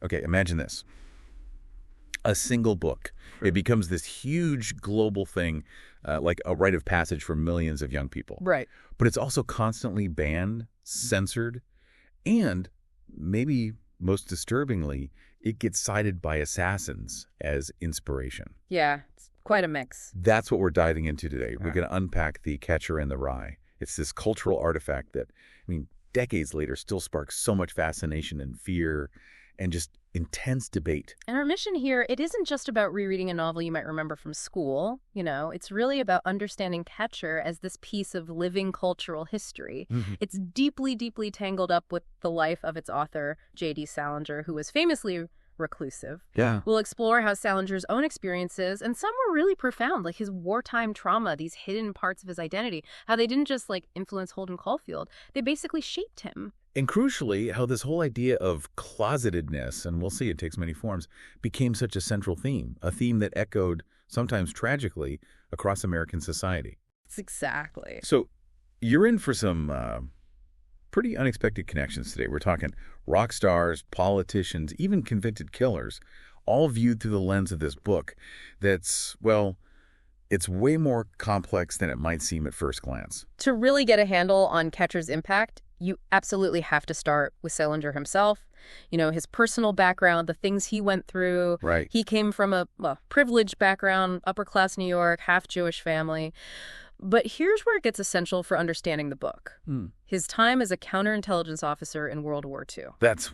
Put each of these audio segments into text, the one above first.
Okay, imagine this. A single book. It becomes this huge global thing, like a rite of passage for millions of young people. Right. But it's also constantly banned, censored, and maybe most disturbingly, it gets cited by assassins as inspiration. Yeah, it's quite a mix. That's what we're diving into today. We're going to unpack The Catcher in the Rye. It's this cultural artifact that, decades later still sparks so much fascination and fear and just intense debate. And our mission here, it isn't just about rereading a novel you might remember from school. It's really about understanding Catcher as this piece of living cultural history. It's deeply, deeply tangled up with the life of its author, J.D. Salinger, who was famously reclusive. Yeah. We'll explore how Salinger's own experiences, and some were really profound, like his wartime trauma, these hidden parts of his identity, how they didn't just influence Holden Caulfield, they basically shaped him. And crucially, how this whole idea of closetedness, and we'll see it takes many forms, became such a central theme, a theme that echoed, sometimes tragically, across American society. Exactly. So you're in for some pretty unexpected connections today. We're talking rock stars, politicians, even convicted killers, all viewed through the lens of this book that's, well, it's way more complex than it might seem at first glance. To really get a handle on Catcher's impact, you absolutely have to start with Salinger himself. His personal background, the things he went through. Right. He came from a privileged background, upper-class New York, half-Jewish family. But here's where it gets essential for understanding the book. His time as a counterintelligence officer in World War II.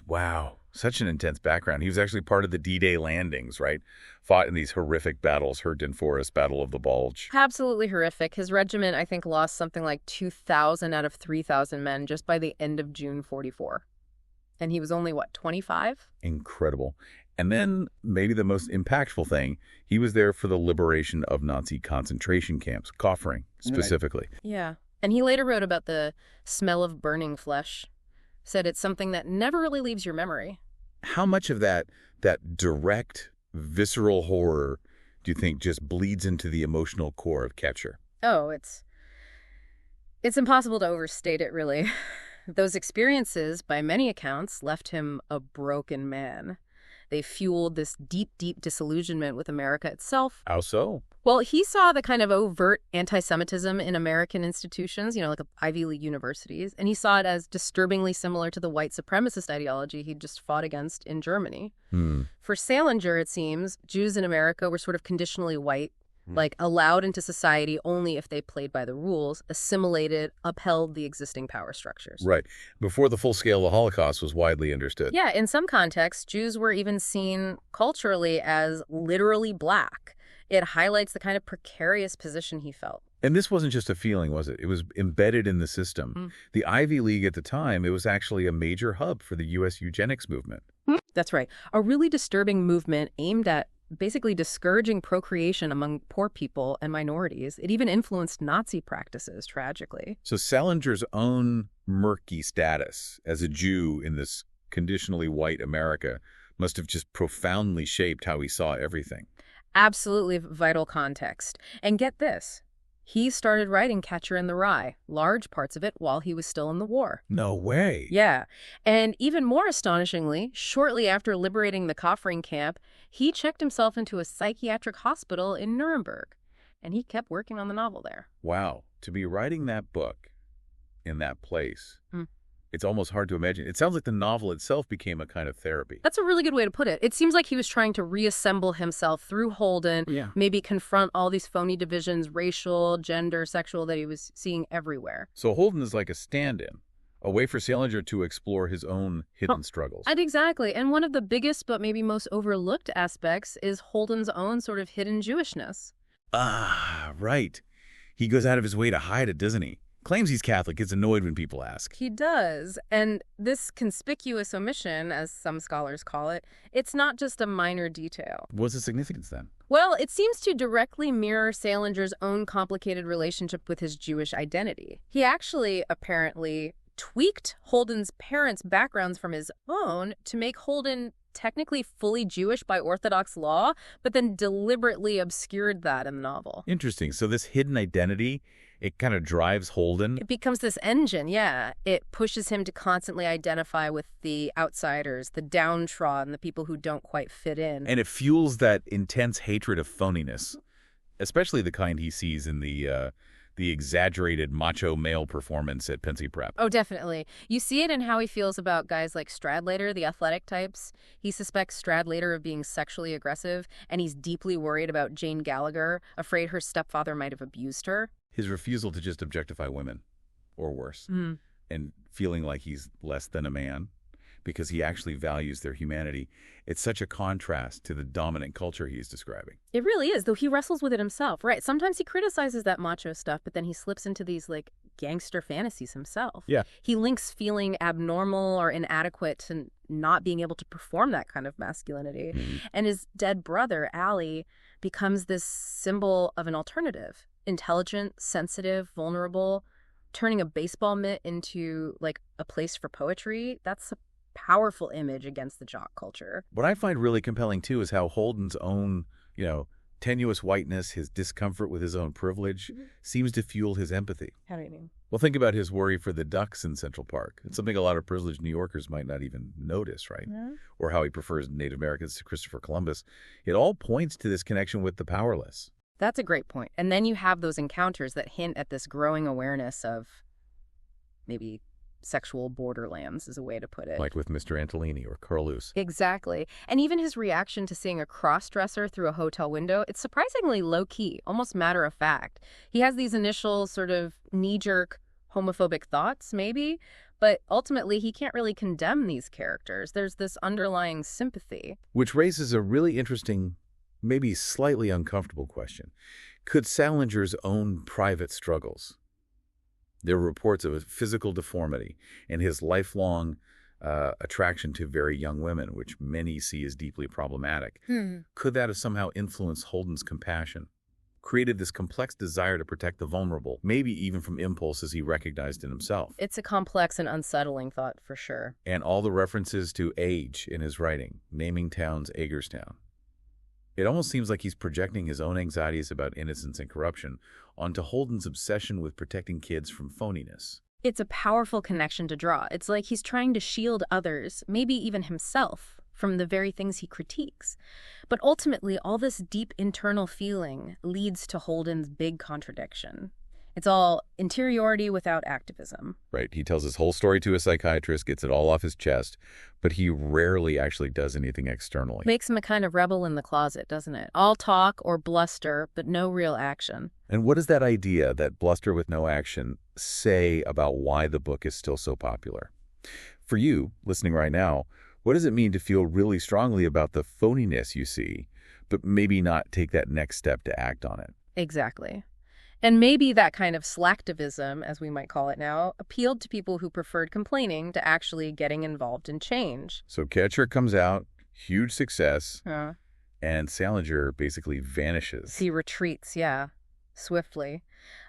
Wow, such an intense background. He was actually part of the D-Day landings, right? Fought in these horrific battles, Herndon Forest, Battle of the Bulge. Absolutely horrific. His regiment, I think, lost something like 2,000 out of 3,000 men just by the end of June 44. And he was only, 25? Incredible. And then, maybe the most impactful thing, he was there for the liberation of Nazi concentration camps, Kaufering specifically. Right. Yeah. And he later wrote about the smell of burning flesh. Said it's something that never really leaves your memory. How much of that direct, visceral horror do you think just bleeds into the emotional core of Catcher? Oh, it's impossible to overstate it, really. Those experiences, by many accounts, left him a broken man. They fueled this deep, deep disillusionment with America itself. How so? Well, he saw the kind of overt anti-Semitism in American institutions, like Ivy League universities, and he saw it as disturbingly similar to the white supremacist ideology he'd just fought against in Germany. For Salinger, it seems, Jews in America were sort of conditionally white, allowed into society only if they played by the rules, assimilated, upheld the existing power structures. Right. Before the full scale of the Holocaust was widely understood. Yeah, in some contexts, Jews were even seen culturally as literally black. It highlights the kind of precarious position he felt. And this wasn't just a feeling, was it? It was embedded in the system. The Ivy League at the time, it was actually a major hub for the U.S. eugenics movement. That's right. A really disturbing movement aimed at basically discouraging procreation among poor people and minorities. It even influenced Nazi practices, tragically. So Salinger's own murky status as a Jew in this conditionally white America must have just profoundly shaped how he saw everything. Absolutely vital context. And get this. He started writing Catcher in the Rye, large parts of it while he was still in the war. No way. Yeah. And even more astonishingly, shortly after liberating the Kaufering camp, he checked himself into a psychiatric hospital in Nuremberg. And he kept working on the novel there. Wow. To be writing that book in that place, it's almost hard to imagine. It sounds like the novel itself became a kind of therapy. That's a really good way to put it. It seems like he was trying to reassemble himself through Holden, maybe confront all these phony divisions, racial, gender, sexual, that he was seeing everywhere. So Holden is like a stand-in, a way for Salinger to explore his own hidden struggles. Exactly. And one of the biggest but maybe most overlooked aspects is Holden's own sort of hidden Jewishness. Ah, right. He goes out of his way to hide it, doesn't he? Claims he's Catholic, gets annoyed when people ask. He does. And this conspicuous omission, as some scholars call it, it's not just a minor detail. What's the significance then? Well, it seems to directly mirror Salinger's own complicated relationship with his Jewish identity. He actually apparently tweaked Holden's parents' backgrounds from his own to make Holden technically fully Jewish by Orthodox law, but then deliberately obscured that in the novel. Interesting. So this hidden identity, It kind of drives Holden. It becomes this engine, yeah. It pushes him to constantly identify with the outsiders, the downtrodden, the people who don't quite fit in. And it fuels that intense hatred of phoniness, especially the kind he sees in the exaggerated macho male performance at Pensy Prep. Oh, definitely. You see it in how he feels about guys like Stradlater, the athletic types. He suspects Stradlater of being sexually aggressive, and he's deeply worried about Jane Gallagher, afraid her stepfather might have abused her. His refusal to just objectify women, or worse, and feeling like he's less than a man because he actually values their humanity. It's such a contrast to the dominant culture he's describing. It really is, though he wrestles with it himself, right? Sometimes he criticizes that macho stuff, but then he slips into these, like, gangster fantasies himself. Yeah. He links feeling abnormal or inadequate to not being able to perform that kind of masculinity. And his dead brother, Allie, becomes this symbol of an alternative. Intelligent, sensitive, vulnerable, turning a baseball mitt into, like, a place for poetry. That's a powerful image against the jock culture. What I find really compelling, too, is how Holden's own, tenuous whiteness, his discomfort with his own privilege, seems to fuel his empathy. How do you mean? Well, think about his worry for the ducks in Central Park. It's something a lot of privileged New Yorkers might not even notice, right? Yeah. Or how he prefers Native Americans to Christopher Columbus. It all points to this connection with the powerless. That's a great point. And then you have those encounters that hint at this growing awareness of maybe sexual borderlands is a way to put it. Like with Mr. Antolini or Carlos. Exactly. And even his reaction to seeing a cross-dresser through a hotel window, it's surprisingly low-key, almost matter-of-fact. He has these initial sort of knee-jerk homophobic thoughts, maybe, but ultimately he can't really condemn these characters. There's this underlying sympathy. Which raises a really interesting, maybe slightly uncomfortable question. Could Salinger's own private struggles, there were reports of a physical deformity and his lifelong attraction to very young women, which many see as deeply problematic. Could that have somehow influenced Holden's compassion, created this complex desire to protect the vulnerable, maybe even from impulses he recognized in himself? It's a complex and unsettling thought, for sure. And all the references to age in his writing, naming towns Hagerstown. It almost seems like he's projecting his own anxieties about innocence and corruption onto Holden's obsession with protecting kids from phoniness. It's a powerful connection to draw. It's like he's trying to shield others, maybe even himself, from the very things he critiques. But ultimately, all this deep internal feeling leads to Holden's big contradiction. It's all interiority without activism. Right. He tells his whole story to a psychiatrist, gets it all off his chest, but he rarely actually does anything externally. Makes him a kind of rebel in the closet, doesn't it? All talk or bluster, but no real action. And what does that idea, that bluster with no action, say about why the book is still so popular? For you, listening right now, what does it mean to feel really strongly about the phoniness you see, but maybe not take that next step to act on it? Exactly. And maybe that kind of slacktivism, as we might call it now, appealed to people who preferred complaining to actually getting involved in change. So Catcher comes out, huge success, Huh. and Salinger basically vanishes. He retreats, yeah, swiftly.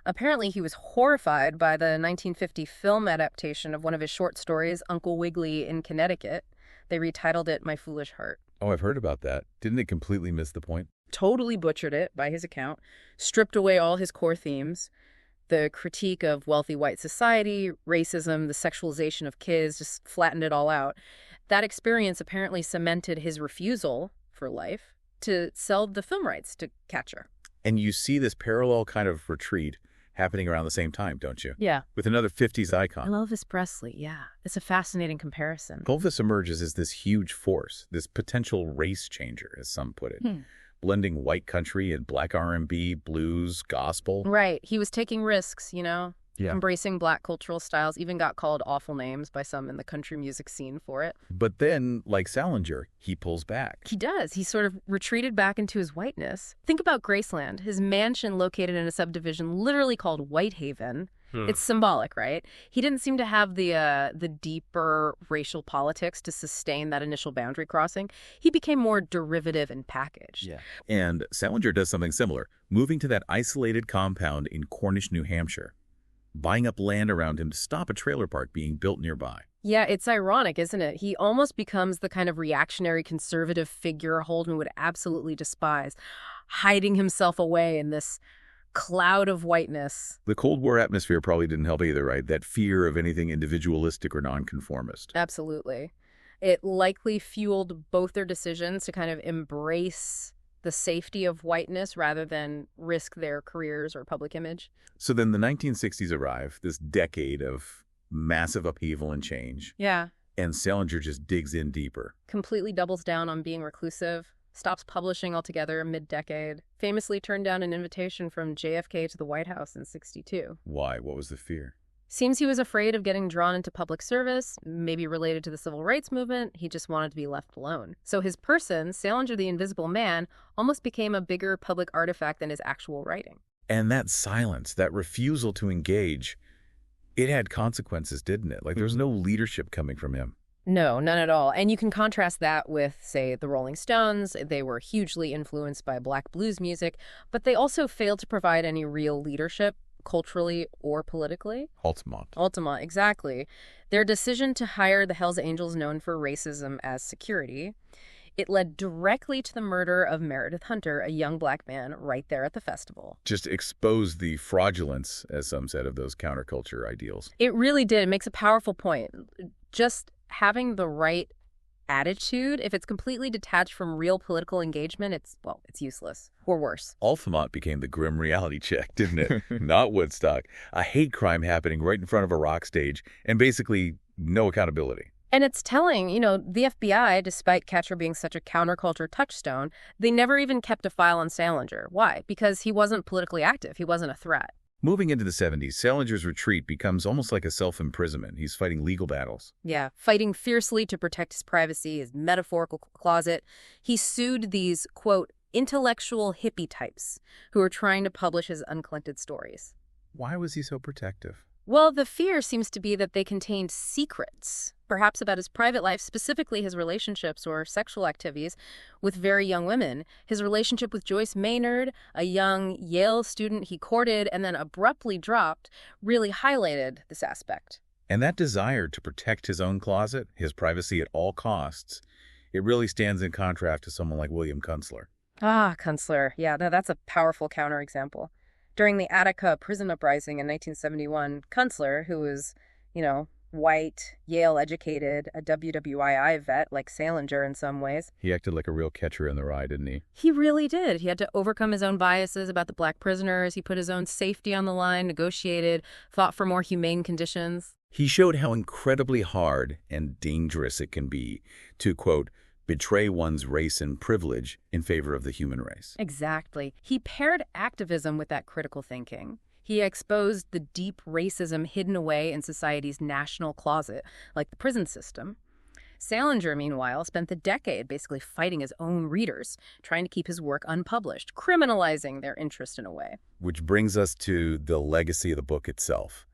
Apparently he was horrified by the 1950 film adaptation of one of his short stories, Uncle Wiggily in Connecticut. They retitled it My Foolish Heart. Oh, I've heard about that. Didn't it completely miss the point? Totally butchered it, by his account, stripped away all his core themes, the critique of wealthy white society, racism, the sexualization of kids, just flattened it all out. That experience apparently cemented his refusal for life to sell the film rights to Catcher. And you see this parallel kind of retreat happening around the same time, don't you? Yeah. With another 50s icon. Elvis Presley, yeah. It's a fascinating comparison. Elvis emerges as this huge force, this potential race changer, as some put it. Blending white country and black R&B, blues, gospel. Right. He was taking risks, Yeah. embracing black cultural styles, even got called awful names by some in the country music scene for it. But then, like Salinger, he pulls back. He does. He sort of retreated back into his whiteness. Think about Graceland, his mansion located in a subdivision literally called Whitehaven. It's symbolic, right? He didn't seem to have the deeper racial politics to sustain that initial boundary crossing. He became more derivative and packaged. Yeah. And Salinger does something similar, moving to that isolated compound in Cornish, New Hampshire, buying up land around him to stop a trailer park being built nearby. Yeah, it's ironic, isn't it? He almost becomes the kind of reactionary conservative figure Holden would absolutely despise, hiding himself away in this cloud of whiteness. The Cold War atmosphere probably didn't help either, right? That fear of anything individualistic or nonconformist. Absolutely. It likely fueled both their decisions to kind of embrace the safety of whiteness rather than risk their careers or public image. So then the 1960s arrive, this decade of massive upheaval and change. Yeah. And Salinger just digs in deeper. Completely doubles down on being reclusive, stops publishing altogether mid-decade, famously turned down an invitation from JFK to the White House in '62. Why? What was the fear? Seems he was afraid of getting drawn into public service, maybe related to the civil rights movement. He just wanted to be left alone. So his person, Salinger the Invisible Man, almost became a bigger public artifact than his actual writing. And that silence, that refusal to engage, it had consequences, didn't it? Like there was no leadership coming from him. No, none at all. And you can contrast that with, say, the Rolling Stones. They were hugely influenced by black blues music, but they also failed to provide any real leadership, culturally or politically. Altamont, exactly. Their decision to hire the Hells Angels known for racism as security, it led directly to the murder of Meredith Hunter, a young black man, right there at the festival. Just exposed the fraudulence, as some said, of those counterculture ideals. It really did. It makes a powerful point. Just having the right attitude, if it's completely detached from real political engagement, it's useless or worse. Altamont became the grim reality check, didn't it? Not Woodstock. A hate crime happening right in front of a rock stage and basically no accountability. And it's telling, the FBI, despite Catcher being such a counterculture touchstone, they never even kept a file on Salinger. Why? Because he wasn't politically active. He wasn't a threat. Moving into the 70s, Salinger's retreat becomes almost like a self-imprisonment. He's fighting legal battles. Yeah, fighting fiercely to protect his privacy, his metaphorical closet. He sued these, quote, intellectual hippie types who were trying to publish his uncollected stories. Why was he so protective? Well, the fear seems to be that they contained secrets, perhaps about his private life, specifically his relationships or sexual activities with very young women. His relationship with Joyce Maynard, a young Yale student he courted and then abruptly dropped, really highlighted this aspect. And that desire to protect his own closet, his privacy at all costs, it really stands in contrast to someone like William Kunstler. Ah, Kunstler. Yeah, that's a powerful counterexample. During the Attica prison uprising in 1971, Kunstler, who was, white, Yale-educated, a WWII vet like Salinger in some ways. He acted like a real catcher in the rye, didn't he? He really did. He had to overcome his own biases about the black prisoners. He put his own safety on the line, negotiated, fought for more humane conditions. He showed how incredibly hard and dangerous it can be to, quote, betray one's race and privilege in favor of the human race. Exactly. He paired activism with that critical thinking. He exposed the deep racism hidden away in society's national closet, like the prison system. Salinger, meanwhile, spent the decade basically fighting his own readers, trying to keep his work unpublished, criminalizing their interest in a way. Which brings us to the legacy of the book itself.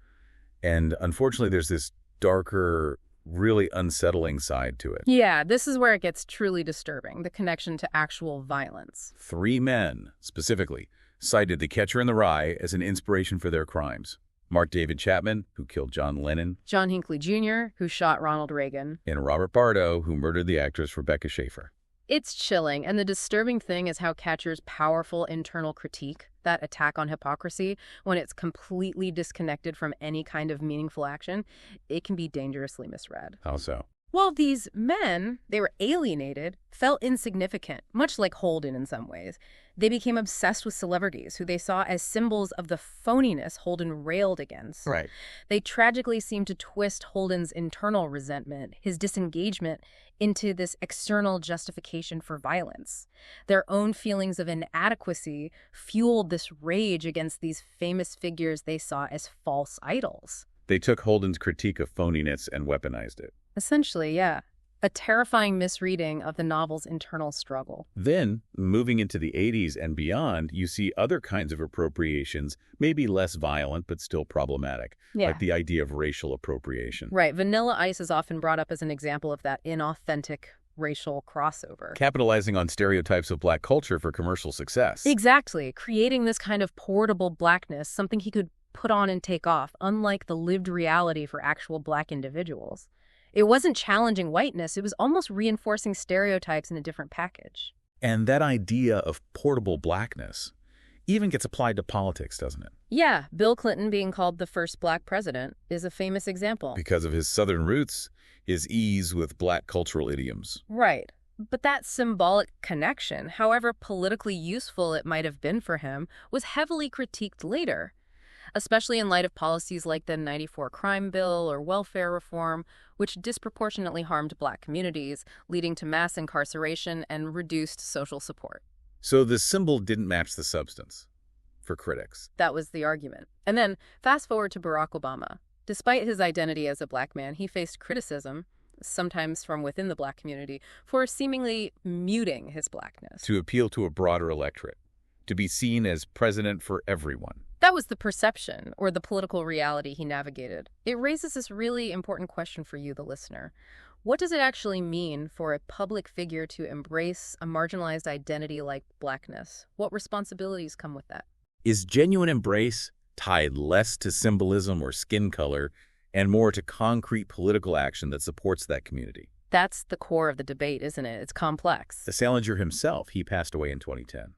And unfortunately, there's this darker, really unsettling side to it. Yeah, this is where it gets truly disturbing, the connection to actual violence. 3 men, specifically, cited The Catcher in the Rye as an inspiration for their crimes. Mark David Chapman, who killed John Lennon. John Hinckley Jr., who shot Ronald Reagan. And Robert Bardo, who murdered the actress Rebecca Schaeffer. It's chilling, and the disturbing thing is how Catcher's powerful internal critique, that attack on hypocrisy, when it's completely disconnected from any kind of meaningful action, it can be dangerously misread. How so? Well, these men, they were alienated, felt insignificant, much like Holden in some ways. They became obsessed with celebrities who they saw as symbols of the phoniness Holden railed against. Right. They tragically seemed to twist Holden's internal resentment, his disengagement, into this external justification for violence. Their own feelings of inadequacy fueled this rage against these famous figures they saw as false idols. They took Holden's critique of phoniness and weaponized it. Essentially, yeah. A terrifying misreading of the novel's internal struggle. Then, moving into the 80s and beyond, you see other kinds of appropriations, maybe less violent but still problematic, like the idea of racial appropriation. Right. Vanilla Ice is often brought up as an example of that inauthentic racial crossover. Capitalizing on stereotypes of black culture for commercial success. Exactly. Creating this kind of portable blackness, something he could put on and take off, unlike the lived reality for actual black individuals. It wasn't challenging whiteness, it was almost reinforcing stereotypes in a different package. And that idea of portable blackness, even gets applied to politics, doesn't it? Yeah, Bill Clinton being called the first black president is a famous example. Because of his Southern roots, his ease with black cultural idioms. Right. But that symbolic connection, however politically useful it might have been for him, was heavily critiqued later, especially in light of policies like the '94 crime bill or welfare reform, which disproportionately harmed black communities, leading to mass incarceration and reduced social support. So the symbol didn't match the substance for critics. That was the argument. And then fast forward to Barack Obama. Despite his identity as a black man, he faced criticism, sometimes from within the black community, for seemingly muting his blackness. To appeal to a broader electorate, to be seen as president for everyone. That was the perception, or the political reality he navigated. It raises this really important question for you, the listener. What does it actually mean for a public figure to embrace a marginalized identity like blackness? What responsibilities come with that? Is genuine embrace tied less to symbolism or skin color and more to concrete political action that supports that community? That's the core of the debate, isn't it? It's complex. The Salinger himself, he passed away in 2010.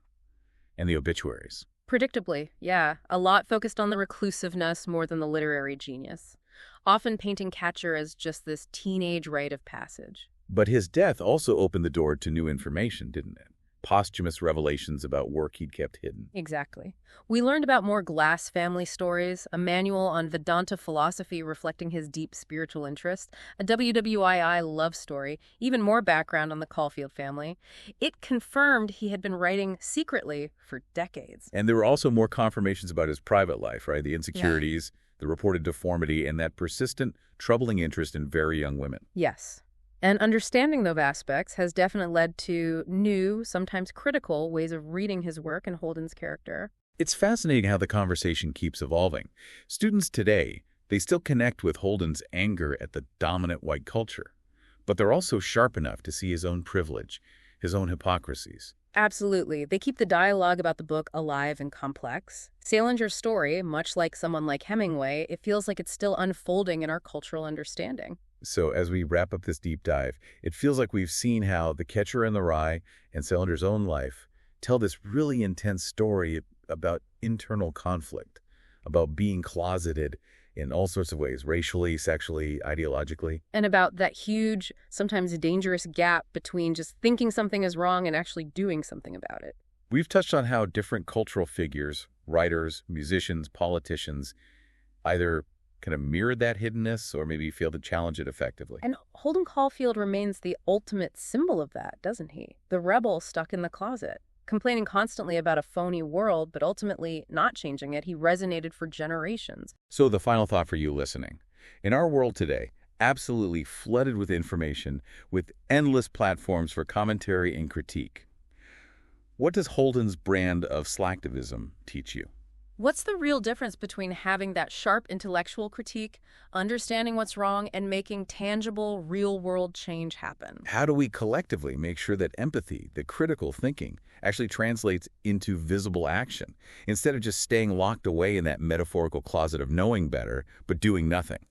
And the obituaries. Predictably, yeah. A lot focused on the reclusiveness more than the literary genius, often painting Catcher as just this teenage rite of passage. But his death also opened the door to new information, didn't it? Posthumous revelations about work he'd kept hidden. Exactly. We learned about more Glass family stories, a manual on Vedanta philosophy reflecting his deep spiritual interest, a WWII love story, even more background on the Caulfield family. It confirmed he had been writing secretly for decades. And there were also more confirmations about his private life, right? The insecurities, the reported deformity, and that persistent, troubling interest in very young women. Yes. And understanding those aspects has definitely led to new, sometimes critical, ways of reading his work and Holden's character. It's fascinating how the conversation keeps evolving. Students today, they still connect with Holden's anger at the dominant white culture, but they're also sharp enough to see his own privilege, his own hypocrisies. Absolutely. They keep the dialogue about the book alive and complex. Salinger's story, much like someone like Hemingway, it feels like it's still unfolding in our cultural understanding. So as we wrap up this deep dive, it feels like we've seen how The Catcher in the Rye and Salinger's own life tell this really intense story about internal conflict, about being closeted in all sorts of ways, racially, sexually, ideologically. And about that huge, sometimes dangerous gap between just thinking something is wrong and actually doing something about it. We've touched on how different cultural figures, writers, musicians, politicians, either kind of mirrored that hiddenness or maybe failed to challenge it effectively. And Holden Caulfield remains the ultimate symbol of that, doesn't he? The rebel stuck in the closet, complaining constantly about a phony world, but ultimately not changing it. He resonated for generations. So the final thought for you listening. In our world today, absolutely flooded with information, with endless platforms for commentary and critique, what does Holden's brand of slacktivism teach you? What's the real difference between having that sharp intellectual critique, understanding what's wrong, and making tangible, real-world change happen? How do we collectively make sure that empathy, the critical thinking, actually translates into visible action, instead of just staying locked away in that metaphorical closet of knowing better, but doing nothing?